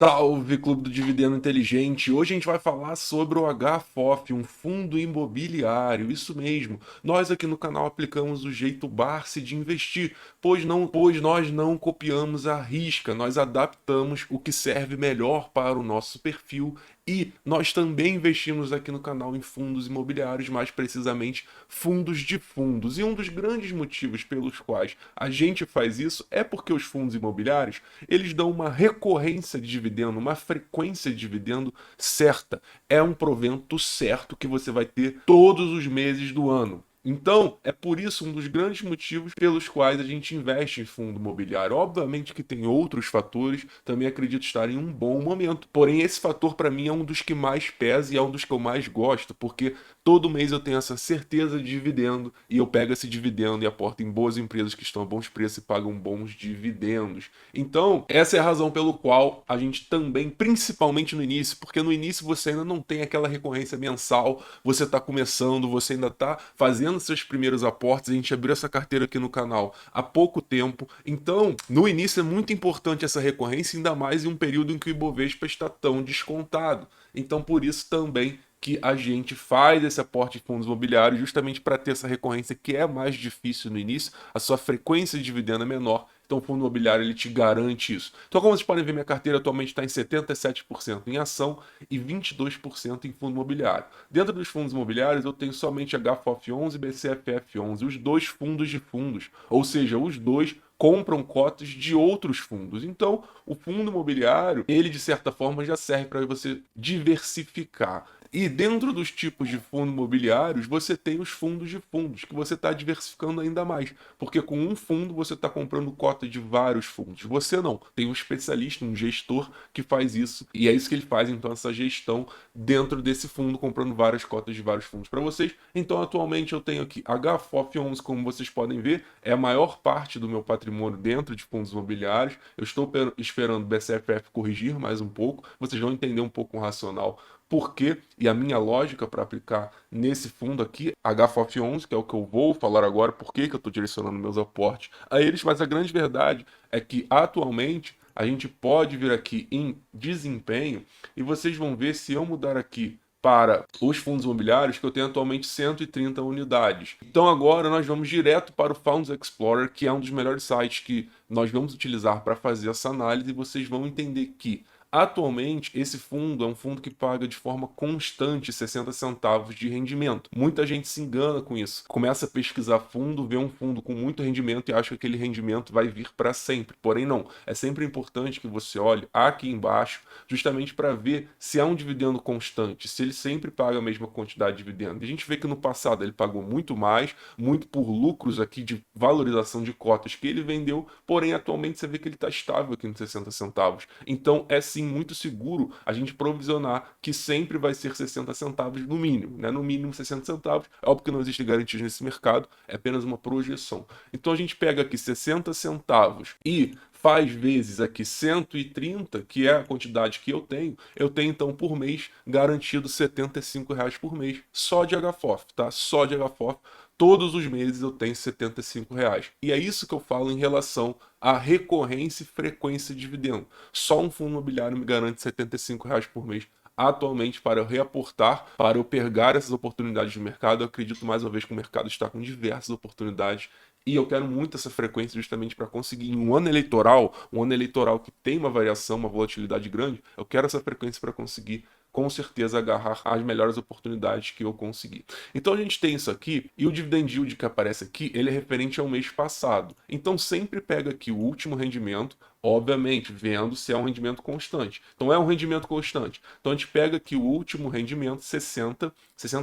Salve, Clube do Dividendo Inteligente! Hoje a gente vai falar sobre o HFOF, um fundo imobiliário. Isso mesmo. Nós aqui no canal aplicamos o jeito Barsi de investir, pois nós não copiamos a risca, nós adaptamos o que serve melhor para o nosso perfil e nós também investimos aqui no canal em fundos imobiliários, mais precisamente fundos de fundos. E um dos grandes motivos pelos quais a gente faz isso é porque os fundos imobiliários, eles dão uma recorrência de dividendo, uma frequência de dividendo certa. É um provento certo que você vai ter todos os meses do ano. Então, é por isso um dos grandes motivos pelos quais a gente investe em fundo imobiliário. Obviamente que tem outros fatores, também acredito estar em um bom momento. Porém, esse fator para mim é um dos que mais pesa e é um dos que eu mais gosto, porque todo mês eu tenho essa certeza de dividendo e eu pego esse dividendo e aporto em boas empresas que estão a bons preços e pagam bons dividendos. Então, essa é a razão pelo qual a gente também, principalmente no início, porque no início você ainda não tem aquela recorrência mensal, você está começando, você ainda está fazendo seus primeiros aportes, a gente abriu essa carteira aqui no canal há pouco tempo, então no início é muito importante essa recorrência, ainda mais em um período em que o Ibovespa está tão descontado. Então por isso também que a gente faz esse aporte de fundos imobiliários justamente para ter essa recorrência que é mais difícil no início, a sua frequência de dividendo é menor, então o fundo imobiliário ele te garante isso. Então como vocês podem ver, minha carteira atualmente está em 77% em ação e 22% em fundo imobiliário. Dentro dos fundos imobiliários eu tenho somente HFOF11 e BCFF11, os dois fundos de fundos, ou seja, os dois compram cotas de outros fundos. Então, o fundo imobiliário, ele de certa forma já serve para você diversificar. E dentro dos tipos de fundos imobiliários, você tem os fundos de fundos, que você está diversificando ainda mais. Porque com um fundo você está comprando cota de vários fundos. Você não. Tem um especialista, um gestor que faz isso. E é isso que ele faz, então, essa gestão dentro desse fundo, comprando várias cotas de vários fundos para vocês. Então, atualmente eu tenho aqui HFOF11, como vocês podem ver, é a maior parte do meu patrimônio dentro de fundos imobiliários. Eu estou esperando o BCFF corrigir mais um pouco. Vocês vão entender um pouco o racional por quê e a minha lógica para aplicar nesse fundo aqui, HFOF11, que é o que eu vou falar agora, por que eu estou direcionando meus aportes a eles, mas a grande verdade é que atualmente a gente pode vir aqui em desempenho e vocês vão ver se eu mudar aqui para os fundos imobiliários, que eu tenho atualmente 130 unidades. Então agora nós vamos direto para o Funds Explorer, que é um dos melhores sites que nós vamos utilizar para fazer essa análise, e vocês vão entender que atualmente, esse fundo é um fundo que paga de forma constante 60 centavos de rendimento. Muita gente se engana com isso. Começa a pesquisar fundo, vê um fundo com muito rendimento e acha que aquele rendimento vai vir para sempre. Porém, não. É sempre importante que você olhe aqui embaixo, justamente para ver se há um dividendo constante, se ele sempre paga a mesma quantidade de dividendo. E a gente vê que no passado ele pagou muito mais, muito por lucros aqui de valorização de cotas que ele vendeu, porém atualmente você vê que ele está estável aqui nos 60 centavos. Então é sim muito seguro a gente provisionar que sempre vai ser 60 centavos no mínimo, né? No mínimo 60 centavos. É óbvio que não existe garantia nesse mercado, é apenas uma projeção. Então a gente pega aqui 60 centavos e faz vezes aqui 130, que é a quantidade que eu tenho então por mês garantido R$ 75 por mês, só de HFOF, tá? Só de HFOF. Todos os meses eu tenho R$ 75. E é isso que eu falo em relação à recorrência e frequência de dividendo. Só um fundo imobiliário me garante R$ 75 por mês atualmente para eu reaportar, para eu pegar essas oportunidades de mercado. Eu acredito mais uma vez que o mercado está com diversas oportunidades e eu quero muito essa frequência justamente para conseguir em um ano eleitoral que tem uma variação, uma volatilidade grande, eu quero essa frequência para conseguir com certeza agarrar as melhores oportunidades que eu conseguir. Então a gente tem isso aqui, e o dividend yield que aparece aqui, ele é referente ao mês passado. Então sempre pega aqui o último rendimento, obviamente, vendo se é um rendimento constante. Então é um rendimento constante. Então a gente pega aqui o último rendimento, 60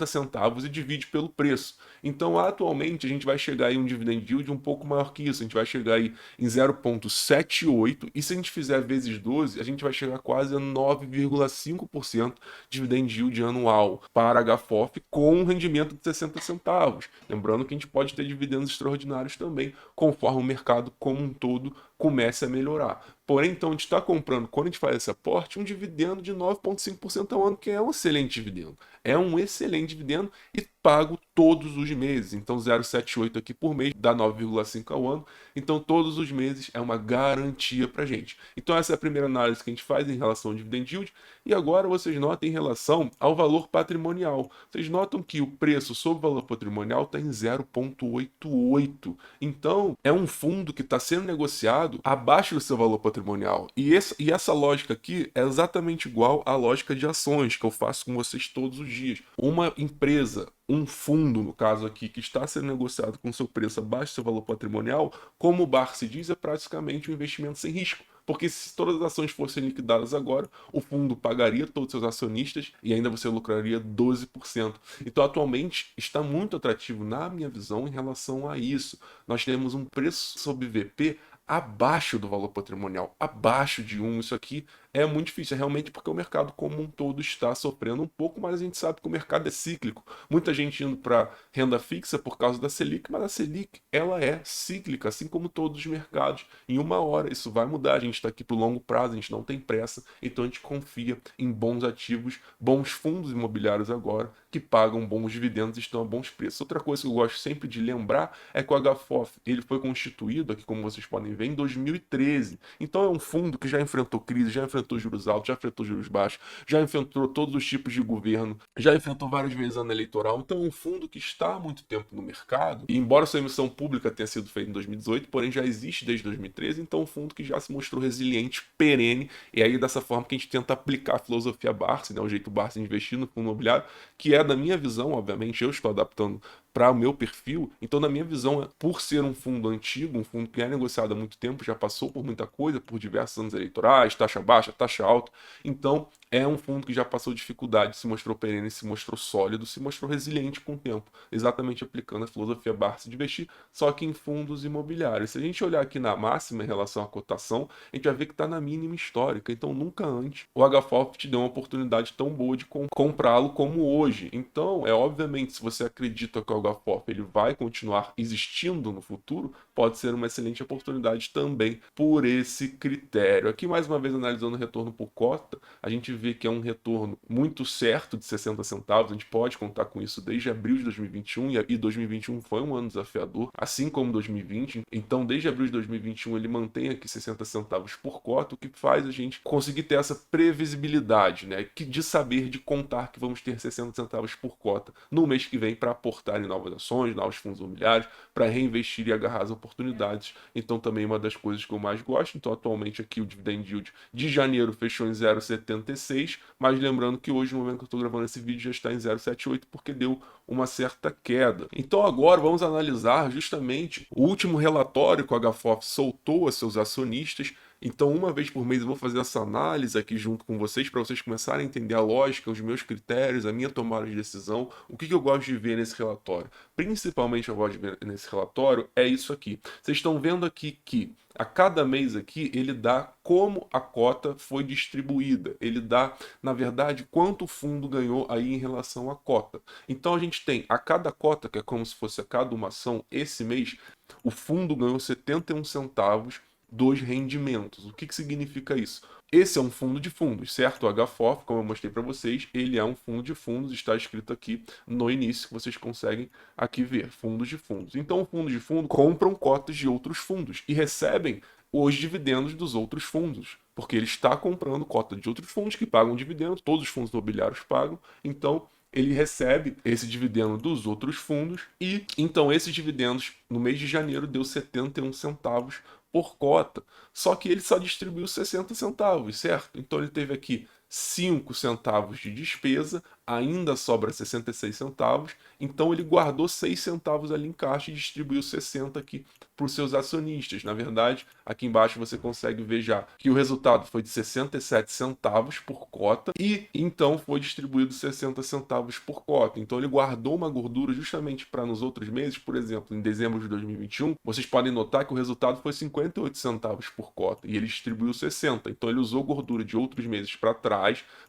centavos, e divide pelo preço. Então atualmente a gente vai chegar em um dividend yield um pouco maior que isso. A gente vai chegar aí em 0,78, e se a gente fizer vezes 12, a gente vai chegar quase a 9,5% dividend yield anual para HFOF com um rendimento de 60 centavos. Lembrando que a gente pode ter dividendos extraordinários também, conforme o mercado como um todo comece a melhorar. Porém, então, a gente está comprando, quando a gente faz esse aporte, um dividendo de 9,5% ao ano, que é um excelente dividendo. É um excelente dividendo e pago todos os meses. Então, 0,78 aqui por mês dá 9,5 ao ano. Então, todos os meses é uma garantia para a gente. Então, essa é a primeira análise que a gente faz em relação ao dividend yield. E agora vocês notam em relação ao valor patrimonial. Vocês notam que o preço sobre o valor patrimonial está em 0,88. Então, é um fundo que está sendo negociado abaixo do seu valor patrimonial. E essa lógica aqui é exatamente igual à lógica de ações que eu faço com vocês todos os dias. Uma empresa, um fundo, no caso aqui, que está sendo negociado com seu preço abaixo do seu valor patrimonial, como o Bar se diz, é praticamente um investimento sem risco. Porque se todas as ações fossem liquidadas agora, o fundo pagaria todos os seus acionistas e ainda você lucraria 12%. Então, atualmente, está muito atrativo, na minha visão, em relação a isso. Nós temos um preço sobre VP abaixo do valor patrimonial, abaixo de 1. Isso aqui é muito difícil, é realmente porque o mercado como um todo está sofrendo um pouco, mas a gente sabe que o mercado é cíclico. Muita gente indo para renda fixa por causa da Selic, mas a Selic, ela é cíclica, assim como todos os mercados. Em uma hora isso vai mudar, a gente está aqui para o longo prazo, a gente não tem pressa, então a gente confia em bons ativos, bons fundos imobiliários agora, que pagam bons dividendos e estão a bons preços. Outra coisa que eu gosto sempre de lembrar é que o HFOF, ele foi constituído, aqui como vocês podem ver, em 2013. Então é um fundo que já enfrentou crise, já enfrentou juros altos, já enfrentou juros baixos, já enfrentou todos os tipos de governo, já enfrentou várias vezes ano eleitoral. Então é um fundo que está há muito tempo no mercado, e embora sua emissão pública tenha sido feita em 2018, porém já existe desde 2013, então é um fundo que já se mostrou resiliente, perene, e aí dessa forma que a gente tenta aplicar a filosofia Barsi, né, o jeito Barsi de investir no fundo imobiliário, que é da minha visão, obviamente, eu estou adaptando para o meu perfil. Então, na minha visão, por ser um fundo antigo, um fundo que é negociado há muito tempo, já passou por muita coisa, por diversos anos eleitorais, taxa baixa, taxa alta. Então, é um fundo que já passou dificuldade, se mostrou perene, se mostrou sólido, se mostrou resiliente com o tempo, exatamente aplicando a filosofia Barsi de investir, só que em fundos imobiliários. Se a gente olhar aqui na máxima em relação à cotação, a gente vai ver que está na mínima histórica. Então, nunca antes o HFOF te deu uma oportunidade tão boa de comprá-lo como hoje. Então, obviamente, se você acredita que o HFOF ele vai continuar existindo no futuro, pode ser uma excelente oportunidade também por esse critério. Aqui, mais uma vez, analisando o retorno por cota, a gente vê que é um retorno muito certo de 60 centavos, a gente pode contar com isso desde abril de 2021, e 2021 foi um ano desafiador, assim como 2020. Então, desde abril de 2021, ele mantém aqui 60 centavos por cota, o que faz a gente conseguir ter essa previsibilidade, né, de saber, de contar que vamos ter 60 centavos por cota no mês que vem para aportar em novas ações, novos fundos imobiliários, para reinvestir e agarrar as oportunidades. Então, também uma das coisas que eu mais gosto. Então, atualmente aqui o dividend yield de janeiro fechou em 0,76, mas lembrando que hoje, no momento que eu estou gravando esse vídeo, já está em 0,78 porque deu uma certa queda. Então, agora vamos analisar justamente o último relatório que o HFOF soltou a seus acionistas. Então, uma vez por mês eu vou fazer essa análise aqui junto com vocês, para vocês começarem a entender a lógica, os meus critérios, a minha tomada de decisão, o que eu gosto de ver nesse relatório. Principalmente eu gosto de ver nesse relatório é isso aqui. Vocês estão vendo aqui que a cada mês aqui ele dá como a cota foi distribuída. Ele dá, na verdade, quanto o fundo ganhou aí em relação à cota. Então a gente tem a cada cota, que é como se fosse a cada uma ação, esse mês, o fundo ganhou 71 centavos dos rendimentos. O que significa isso? Esse é um fundo de fundos, certo? O HFOF, como eu mostrei para vocês, ele é um fundo de fundos, está escrito aqui no início, que vocês conseguem aqui ver, fundos de fundos. Então, o fundo de fundo compram cotas de outros fundos e recebem os dividendos dos outros fundos, porque ele está comprando cota de outros fundos que pagam dividendos, todos os fundos imobiliários pagam, então ele recebe esse dividendo dos outros fundos e então esses dividendos no mês de janeiro deu 71 centavos por cota. Só que ele só distribuiu 60 centavos, certo? Então ele teve aqui 5 centavos de despesa, ainda sobra 66 centavos, então ele guardou 6 centavos ali em caixa e distribuiu 60 aqui para os seus acionistas. Na verdade, aqui embaixo você consegue ver já que o resultado foi de 67 centavos por cota e então foi distribuído 60 centavos por cota. Então ele guardou uma gordura justamente para nos outros meses, por exemplo, em dezembro de 2021, vocês podem notar que o resultado foi 58 centavos por cota e ele distribuiu 60. Então ele usou gordura de outros meses para trás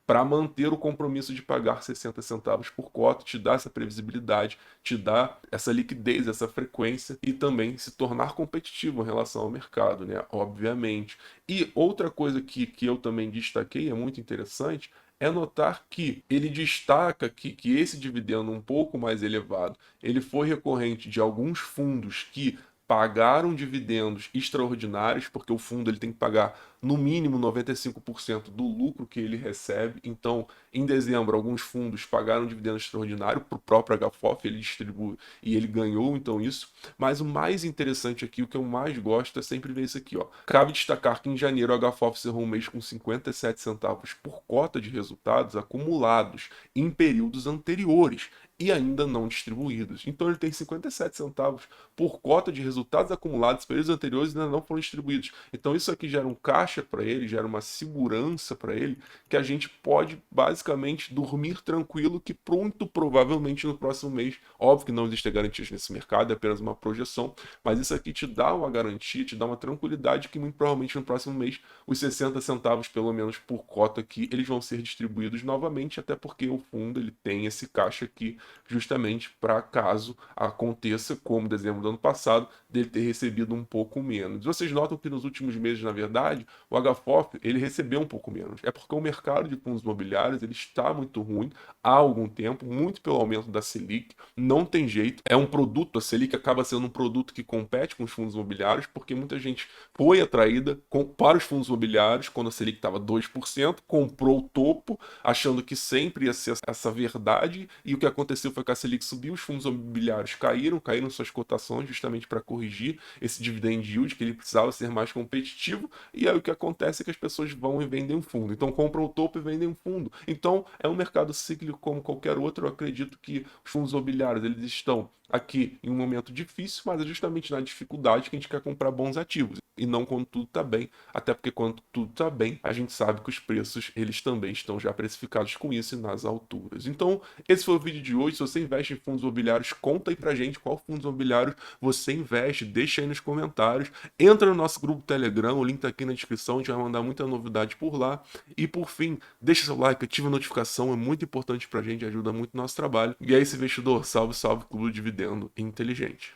para manter o compromisso de pagar 60 centavos por cota, te dá essa previsibilidade, te dá essa liquidez, essa frequência e também se tornar competitivo em relação ao mercado, né? Obviamente. E outra coisa que eu também destaquei, é muito interessante, é notar que ele destaca que esse dividendo um pouco mais elevado, ele foi recorrente de alguns fundos que pagaram dividendos extraordinários, porque o fundo ele tem que pagar no mínimo 95% do lucro que ele recebe. Então, em dezembro, alguns fundos pagaram dividendo extraordinário para o próprio HFOF, ele distribui e ele ganhou então isso. Mas o mais interessante aqui, o que eu mais gosto é sempre ver isso aqui, ó. Cabe destacar que em janeiro o HFOF cerrou um mês com 57 centavos por cota de resultados acumulados em períodos anteriores e ainda não distribuídos. Então ele tem 57 centavos por cota de resultados acumulados em períodos anteriores e ainda não foram distribuídos. Então isso aqui gera um caixa para ele, gera uma segurança para ele, que a gente pode basicamente dormir tranquilo que muito provavelmente no próximo mês, óbvio que não existe garantias nesse mercado, é apenas uma projeção, mas isso aqui te dá uma garantia, te dá uma tranquilidade que muito provavelmente no próximo mês os 60 centavos pelo menos por cota aqui, eles vão ser distribuídos novamente, até porque o fundo ele tem esse caixa aqui justamente para caso aconteça, como dezembro do ano passado, dele ter recebido um pouco menos. Vocês notam que nos últimos meses, na verdade, o HFOF ele recebeu um pouco menos. É porque o mercado de fundos imobiliários ele está muito ruim há algum tempo, muito pelo aumento da Selic. Não tem jeito. É um produto, a Selic acaba sendo um produto que compete com os fundos imobiliários, porque muita gente foi atraída para os fundos imobiliários quando a Selic estava 2%, comprou o topo, achando que sempre ia ser essa verdade, e o que aconteceu foi que a Selic subiu, os fundos imobiliários caíram suas cotações justamente para corrigir esse dividend yield, que ele precisava ser mais competitivo, e aí o que acontece é que as pessoas vão e vendem um fundo. Então compram o topo e vendem um fundo. Então é um mercado cíclico como qualquer outro. Eu acredito que os fundos imobiliários eles estão aqui em um momento difícil, mas é justamente na dificuldade que a gente quer comprar bons ativos e não quando tudo está bem, até porque quando tudo está bem, a gente sabe que os preços eles também estão já precificados com isso e nas alturas. Então, esse foi o vídeo de hoje. Se você investe em fundos imobiliários, conta aí pra gente qual fundos imobiliários você investe, deixa aí nos comentários, entra no nosso grupo Telegram, o link tá aqui na descrição, a gente vai mandar muita novidade por lá. E por fim, deixa seu like, ativa a notificação, é muito importante pra gente, ajuda muito no nosso trabalho. E é isso, investidor, salve, salve, Clube Dividendo Inteligente.